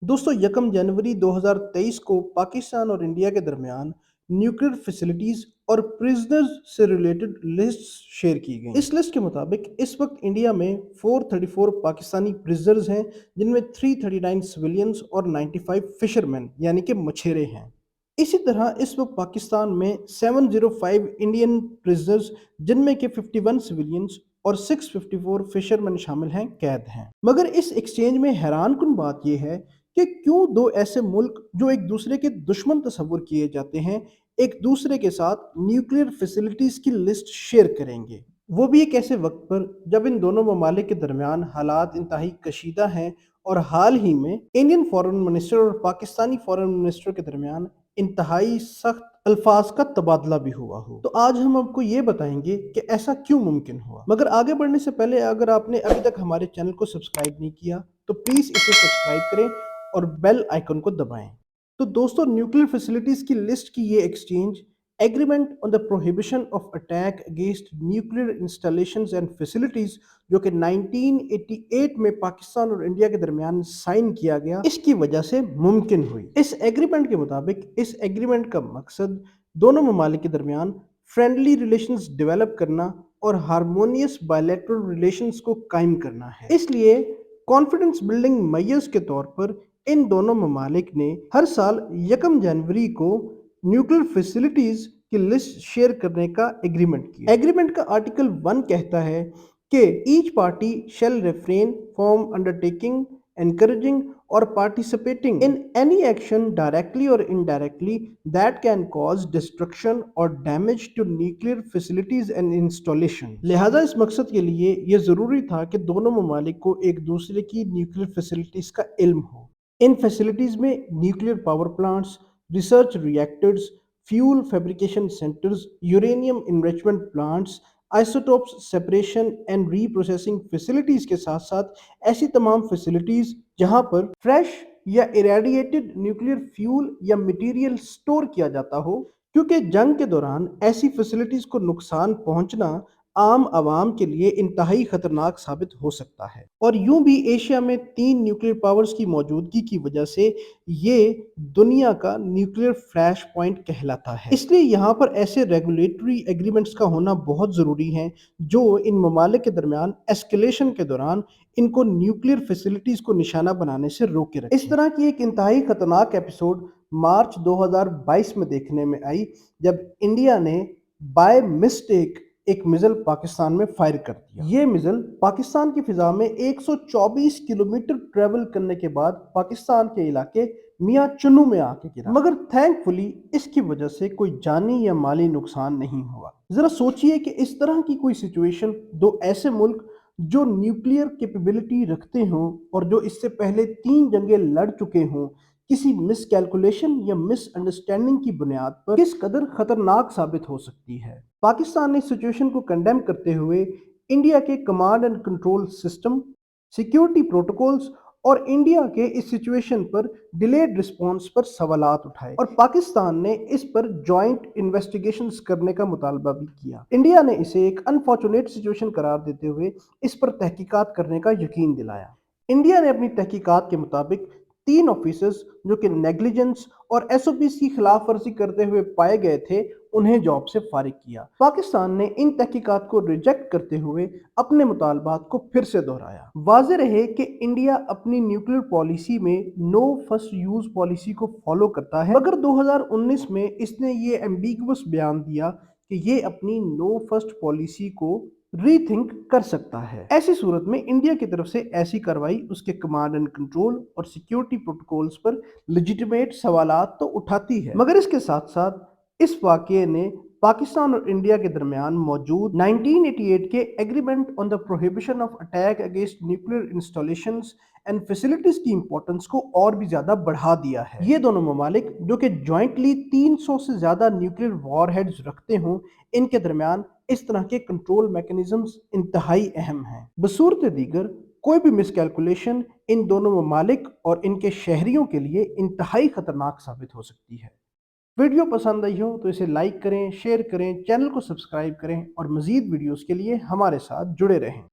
दोस्तों 1 जनवरी 2023 को पाकिस्तान और इंडिया के दरमियान न्यूक्लियर फैसिलिटीज और प्रिजनर्स से रिलेटेड लिस्ट शेयर की गई। इस लिस्ट के मुताबिक इस वक्त इंडिया में 434 पाकिस्तानी प्रिजनर्स हैं, जिनमें 339 सिविलियंस और 95 फिशरमैन यानी कि मछेरे हैं। इसी तरह इस वक्त पाकिस्तान में 705 इंडियन प्रिजनर्स, जिनमें के 51 सिविलियंस और 654 फिशरमैन शामिल हैं, कैद हैं। मगर इस एक्सचेंज में हैरान कुन बात यह है कि क्यों दो ऐसे मुल्क जो एक दूसरे के दुश्मन तस्वुर किए जाते हैं, एक दूसरे के साथ न्यूक्लियर फैसिलिटीज की लिस्ट शेयर करेंगे, वो भी एक ऐसे वक्त पर जब इन दोनों ममालिक के दरमियान हालात इंतहाई कशीदा हैं और हाल ही में इंडियन फॉरेन मिनिस्टर और पाकिस्तानी फॉरेन मिनिस्टर के दरमियान इंतहाई सख्त अल्फाज का तबादला भी हुआ हो। तो आज हम आपको ये बताएंगे कि ऐसा क्यों मुमकिन हुआ। मगर आगे बढ़ने से पहले अगर आपने अभी तक हमारे चैनल को सब्सक्राइब नहीं किया तो प्लीज इसे सब्सक्राइब करें और बेल आइकन को दबाएं। तो दोस्तों, न्यूक्लियर फैसिलिटीज की लिस्ट की ये exchange agreement on the prohibition of attack against nuclear installations and facilities, जो कि 1988 में पाकिस्तान और इंडिया के दरमियान साइन किया गया, इसकी वजह से मुमकिन हुई। इस एग्रीमेंट के मुताबिक इस एग्रीमेंट का मकसद दोनों ममालिक के दरमियान फ्रेंडली रिलेशंस डेवलप करना और हारमोनियस बायलैटरल रिलेशंस को कायम करना है। इसलिए कॉन्फिडेंस बिल्डिंग मेजर्स के तौर पर इन दोनों ममालिक ने हर साल 1 जनवरी को न्यूक्लियर फैसिलिटीज की लिस्ट शेयर करने का एग्रीमेंट किया। एग्रीमेंट का आर्टिकल 1 कहता है कि each party shall refrain from undertaking, encouraging or participating in any action directly or indirectly that can cause destruction or damage to nuclear facilities and installation। लिहाजा इस मकसद के लिए यह ज़रूरी था कि दोनों ममालिक को एक दूसरे की न्यूक्लियर फैसिलिटीज़ का इल्म हो। इन फैसिलिटीज़ में nuclear power plants, research reactors, fuel fabrication centres, uranium enrichment plants, isotopes separation and reprocessing facilities के साथ साथ ऐसी तमाम फैसिलिटीज जहां पर फ्रेश या इरेडिएटेड न्यूक्लियर फ्यूल या मटेरियल स्टोर किया जाता हो, क्योंकि जंग के दौरान ऐसी फैसिलिटीज को नुकसान पहुंचना आम आवाम के लिए इंतहाई खतरनाक साबित हो सकता है। और यूं भी एशिया में 3 न्यूक्लियर पावर्स की मौजूदगी की वजह से ये दुनिया का न्यूक्लियर फ्लैश पॉइंट कहलाता है। इसलिए यहाँ पर ऐसे रेगुलेटरी एग्रीमेंट्स का होना बहुत ज़रूरी है जो इन ममालिक के दरमियान एस्केलेशन के दौरान इनको न्यूक्लियर फैसिलिटीज़ को निशाना बनाने से रोके रखें। इस तरह की एक इंतहाई खतरनाक एपिसोड मार्च 2022 में देखने में आई, जब इंडिया ने बाय मिस्टेक एक मिसाइल पाकिस्तान में फायर कर दिया। ये मिसाइल पाकिस्तान की फिजा में 124 किलोमीटर ट्रेवल करने के बाद पाकिस्तान के इलाके मियां चुनू में आके गिरा, मगर थैंकफुली इसकी वजह से कोई जानी या माली नुकसान नहीं हुआ। जरा सोचिए कि इस तरह की कोई सिचुएशन दो ऐसे मुल्क जो न्यूक्लियर कैपेबिलिटी रखते हों और जो इससे पहले 3 जंगें लड़ चुके हों, किसी मिसकैलकुलेशन या मिसअंडरस्टैंडिंग की बुनियाद पर किस कदर खतरनाक साबित हो सकती है। पाकिस्तान ने इस सिचुएशन को कंडेम करते हुए इंडिया के command and control system, security protocols और इंडिया के इस सिचुएशन पर डिलेड रिस्पांस पर सवालात उठाए और पाकिस्तान ने इस पर जॉइंट इन्वेस्टिगेशंस करने का मुतालबा भी किया। इंडिया ने इसे एक अनफॉर्चुनेट सिचुएशन करार देते हुए इस पर तहकीकात करने का यकीन दिलाया। इंडिया ने अपनी तहकीकात के मुताबिक 3 ऑफिसर्स जो कि नेग्लिजेंस और एसओपीज की खिलाफ वर्जी करते हुए पाए गए थे, उन्हें जॉब से फारिग किया। पाकिस्तान ने इन तहकीकात को रिजेक्ट करते हुए अपने मुतालबात को फिर से दोहराया। वाज़ेह रहे कि इंडिया अपनी न्यूक्लियर पॉलिसी में नो फर्स्ट यूज पॉलिसी को फॉलो करता है, मगर 2019 में इसने ये एम्बिगुअस बयान दिया कि ये अपनी नो फर्स्ट पॉलिसी को रीथिंक कर सकता है। ऐसी सूरत में इंडिया की तरफ से ऐसी कार्रवाई उसके कमांड एंड कंट्रोल और सिक्योरिटी प्रोटोकॉल्स पर लेजिटिमेट सवालात तो उठाती है, मगर इसके साथ साथ इस वाकये ने पाकिस्तान और इंडिया के दरमियान मौजूद 1988 के agreement on the prohibition of attack against nuclear installations and facilities की इंपॉर्टेंस को और भी ज्यादा बढ़ा दिया है। ये दोनों ममालिक जो कि ज्वाइंटली 300 से ज्यादा न्यूक्लियर वॉरहेड्स रखते हों, इनके दरमियान इस तरह के कंट्रोल मैकेनिज्म्स इंतहाई अहम हैं। बसूरत दीगर कोई भी मिसकैलकुलेशन इन दोनों ममालिक और इनके शहरियों के लिए इंतहाई खतरनाक साबित हो सकती है। वीडियो पसंद आई हो तो इसे लाइक करें, शेयर करें, चैनल को सब्सक्राइब करें और मज़ीद वीडियोस के लिए हमारे साथ जुड़े रहें।